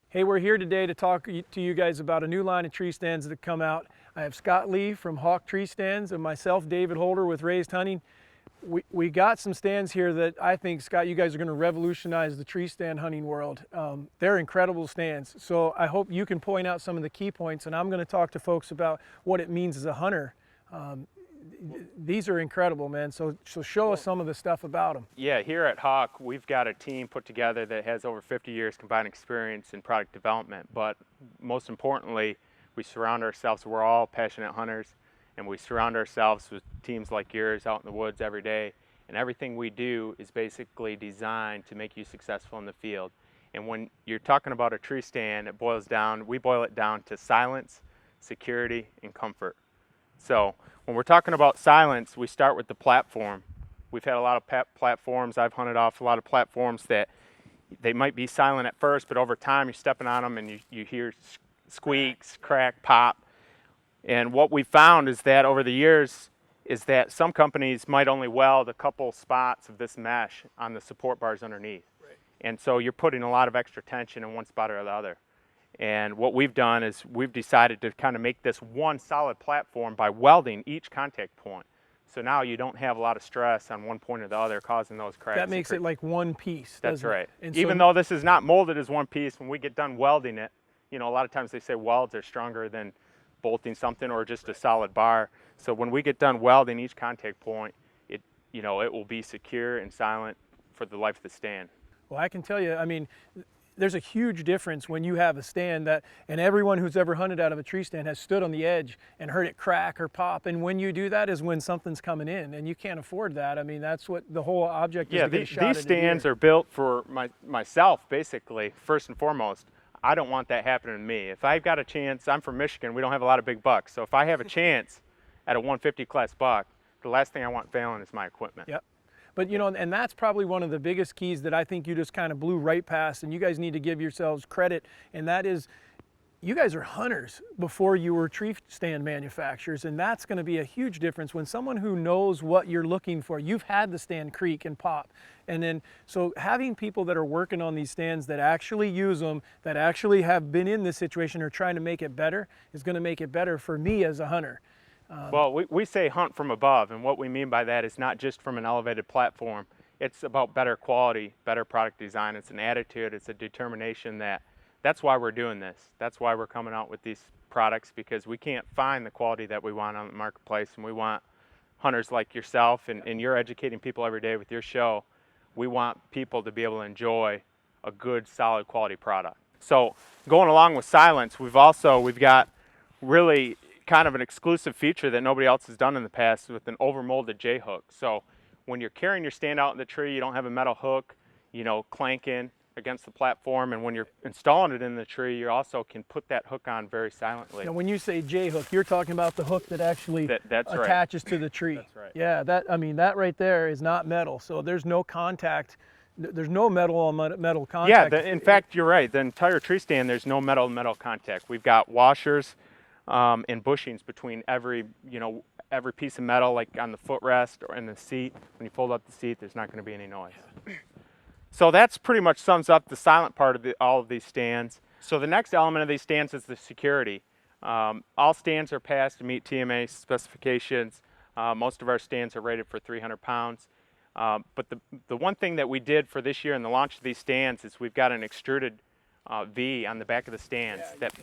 Hey, we're here today to talk to you guys about a new line of tree stands that have come out. I have Scott Lee from HAWK Treestands and myself, David Holder with Raised Hunting. We got some stands here that I think, Scott, you guys are going to revolutionize the tree stand hunting world. They're incredible stands. So I hope you can point out some of the key points, and I'm going to talk to folks about what it means as a hunter. These are incredible, man. So show us some of the stuff about them. Yeah, here at HAWK, we've got a team put together that has over 50 years combined experience in product development. But most importantly, we surround ourselves, we're all passionate hunters, and we surround ourselves with teams like yours out in the woods every day. And everything we do is basically designed to make you successful in the field. And when you're talking about a tree stand, we boil it down to silence, security, and comfort. So when we're talking about silence, we start with the platform. We've had a lot of platforms. I've hunted off a lot of platforms that they might be silent at first, but over time you're stepping on them and you hear squeaks, crack, pop. And what we found is that over the years is that some companies might only weld a couple spots of this mesh on the support bars underneath. Right. And so you're putting a lot of extra tension in one spot or the other. And what we've done is we've decided to kind of make this one solid platform by welding each contact point. So now you don't have a lot of stress on one point or the other causing those cracks. That makes it like one piece. That's right. And even though this is not molded as one piece, when we get done welding it, you know, a lot of times they say welds are stronger than bolting something or just a solid bar. So when we get done welding each contact point, it will be secure and silent for the life of the stand. Well, I can tell you, I mean, there's a huge difference when you have a stand and everyone who's ever hunted out of a tree stand has stood on the edge and heard it crack or pop. And when you do that is when something's coming in, and you can't afford that. I mean, that's what the whole object is. Yeah, these stands are built for myself, basically, first and foremost. I don't want that happening to me. If I've got a chance, I'm from Michigan, we don't have a lot of big bucks. So if I have a chance at a 150 class buck, the last thing I want failing is my equipment. Yep. But you know, and that's probably one of the biggest keys that I think you just kind of blew right past, and you guys need to give yourselves credit, and that is you guys are hunters before you were tree stand manufacturers, and that's going to be a huge difference when someone who knows what you're looking for, you've had the stand creak and pop, and then so having people that are working on these stands that actually use them, that actually have been in this situation or trying to make it better, is going to make it better for me as a hunter. Well, we say hunt from above, and what we mean by that is not just from an elevated platform. It's about better quality, better product design. It's an attitude, it's a determination that's why we're doing this. That's why we're coming out with these products, because we can't find the quality that we want on the marketplace, and we want hunters like yourself, and you're educating people every day with your show. We want people to be able to enjoy a good, solid quality product. So going along with silence, we've got really kind of an exclusive feature that nobody else has done in the past with an overmolded J-hook. So when you're carrying your stand out in the tree, you don't have a metal hook, clanking against the platform, and when you're installing it in the tree, you also can put that hook on very silently. Now, when you say J-hook, you're talking about the hook that actually attaches to the tree. That's right. Yeah, that right there is not metal, so there's no contact. There's no metal on metal contact. Yeah, in fact, you're right. The entire tree stand, there's no metal contact. We've got washers and bushings between every piece of metal, like on the footrest or in the seat. When you fold up the seat, there's not going to be any noise. So that's pretty much sums up the silent part of all of these stands. So the next element of these stands is the security. All stands are passed to meet TMA specifications. Most of our stands are rated for 300 pounds. But the one thing that we did for this year in the launch of these stands is we've got an extruded V on the back of the stands that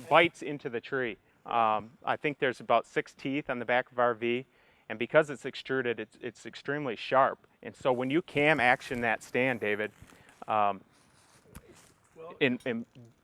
bites into the tree. I think there's about 6 teeth on the back of our V, and because it's extruded, it's extremely sharp. And so when you cam action that stand, David, and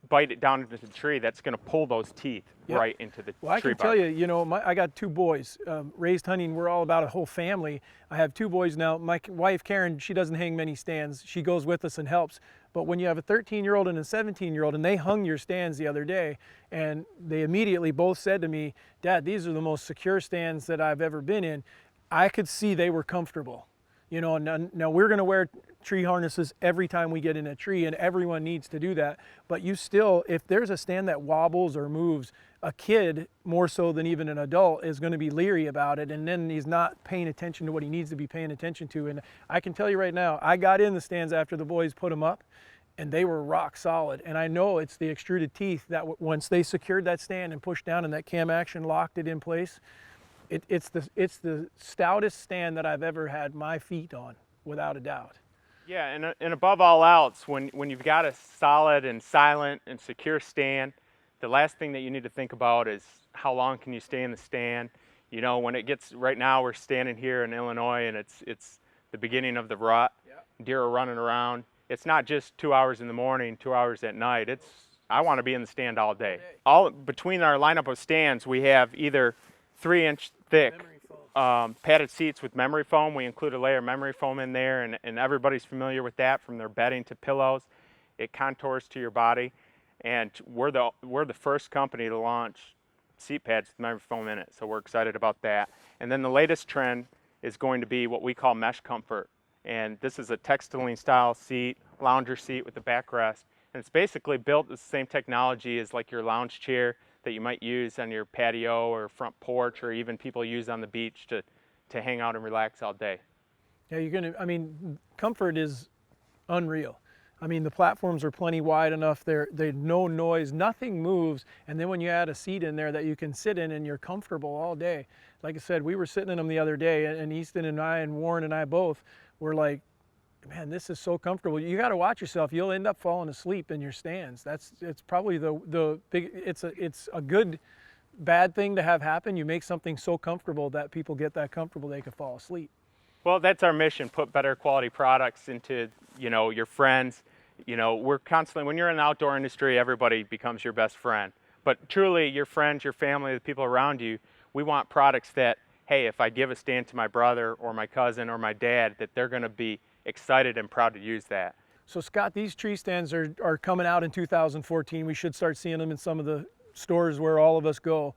bite it down into the tree, that's going to pull those teeth right into the tree bark. Well, I can tell you, I got 2 boys. Raised hunting, we're all about a whole family. I have 2 boys now. My wife, Karen, she doesn't hang many stands. She goes with us and helps. But when you have a 13-year-old and a 17-year-old, and they hung your stands the other day, and they immediately both said to me, "Dad, these are the most secure stands that I've ever been in," I could see they were comfortable. Now we're going to wear tree harnesses every time we get in a tree, and everyone needs to do that. But you still, if there's a stand that wobbles or moves, a kid, more so than even an adult, is going to be leery about it, and then he's not paying attention to what he needs to be paying attention to. And I can tell you right now, I got in the stands after the boys put them up, and they were rock solid. And I know it's the extruded teeth that once they secured that stand and pushed down and that cam action locked it in place, it's the stoutest stand that I've ever had my feet on, without a doubt. Yeah, and above all else, when you've got a solid and silent and secure stand, the last thing that you need to think about is how long can you stay in the stand. You know, when it gets, right now we're standing here in Illinois and it's the beginning of the rut. Yeah. Deer are running around. It's not just 2 hours in the morning, 2 hours at night. I want to be in the stand all day. All between our lineup of stands, we have either 3-inch thick padded seats with memory foam. We include a layer of memory foam in there, and everybody's familiar with that, from their bedding to pillows. It contours to your body, and we're the first company to launch seat pads with memory foam in it, so we're excited about that. And then the latest trend is going to be what we call mesh comfort, and this is a textiling style seat, lounger seat with a backrest, and it's basically built the same technology as like your lounge chair that you might use on your patio or front porch, or even people use on the beach to hang out and relax all day. Yeah, I mean, comfort is unreal. I mean, the platforms are plenty wide enough, they're no noise, nothing moves, and then when you add a seat in there that you can sit in and you're comfortable all day. Like I said, we were sitting in them the other day, and Easton and I and Warren and I both were like, man, this is so comfortable. You got to watch yourself. You'll end up falling asleep in your stands. It's probably the big, it's a good, bad thing to have happen. You make something so comfortable that people get that comfortable they could fall asleep. Well, that's our mission, put better quality products into, you know, your friends. You know, we're constantly, when you're in the outdoor industry, everybody becomes your best friend. But truly, your friends, your family, the people around you, we want products that, hey, if I give a stand to my brother or my cousin or my dad, that they're going to be excited and proud to use that. So Scott, these tree stands are coming out in 2014. We should start seeing them in some of the stores where all of us go.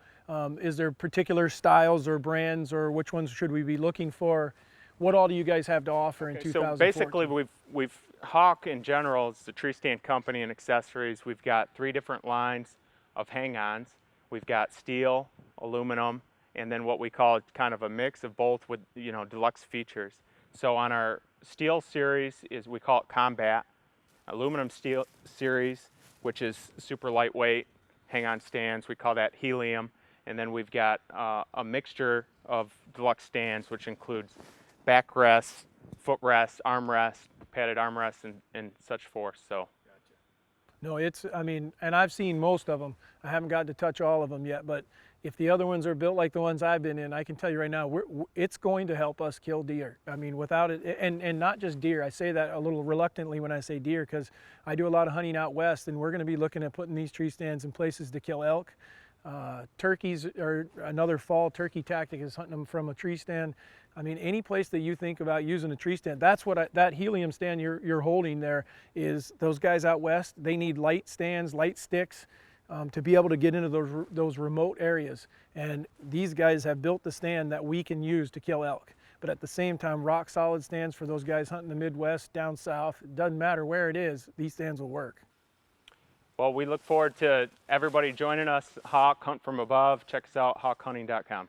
Is there particular styles or brands, or which ones should we be looking for? What all do you guys have to offer in 2014? So basically, we've HAWK in general is the tree stand company and accessories. We've got 3 different lines of hang-ons. We've got steel, aluminum, and then what we call kind of a mix of both with, you know, deluxe features. So on our steel series is, we call it Combat. Aluminum steel series, which is super lightweight hang-on stands, we call that Helium. And then we've got a mixture of deluxe stands, which includes backrests, footrests, armrests, padded armrests, and such forth. So. No, I mean, and I've seen most of them. I haven't got to touch all of them yet, but if the other ones are built like the ones I've been in, I can tell you right now, it's going to help us kill deer. I mean, without it, and not just deer. I say that a little reluctantly when I say deer, because I do a lot of hunting out west, and we're going to be looking at putting these tree stands in places to kill elk. Turkeys are another fall turkey tactic, is hunting them from a tree stand. I mean, any place that you think about using a tree stand, that's what that Helium stand you're holding there is. Those guys out west, they need light stands, light sticks, to be able to get into those remote areas. And these guys have built the stand that we can use to kill elk. But at the same time, rock solid stands for those guys hunting the Midwest, down south. It doesn't matter where it is, these stands will work. Well, we look forward to everybody joining us. HAWK, Hunt from Above. Check us out, hawkhunting.com.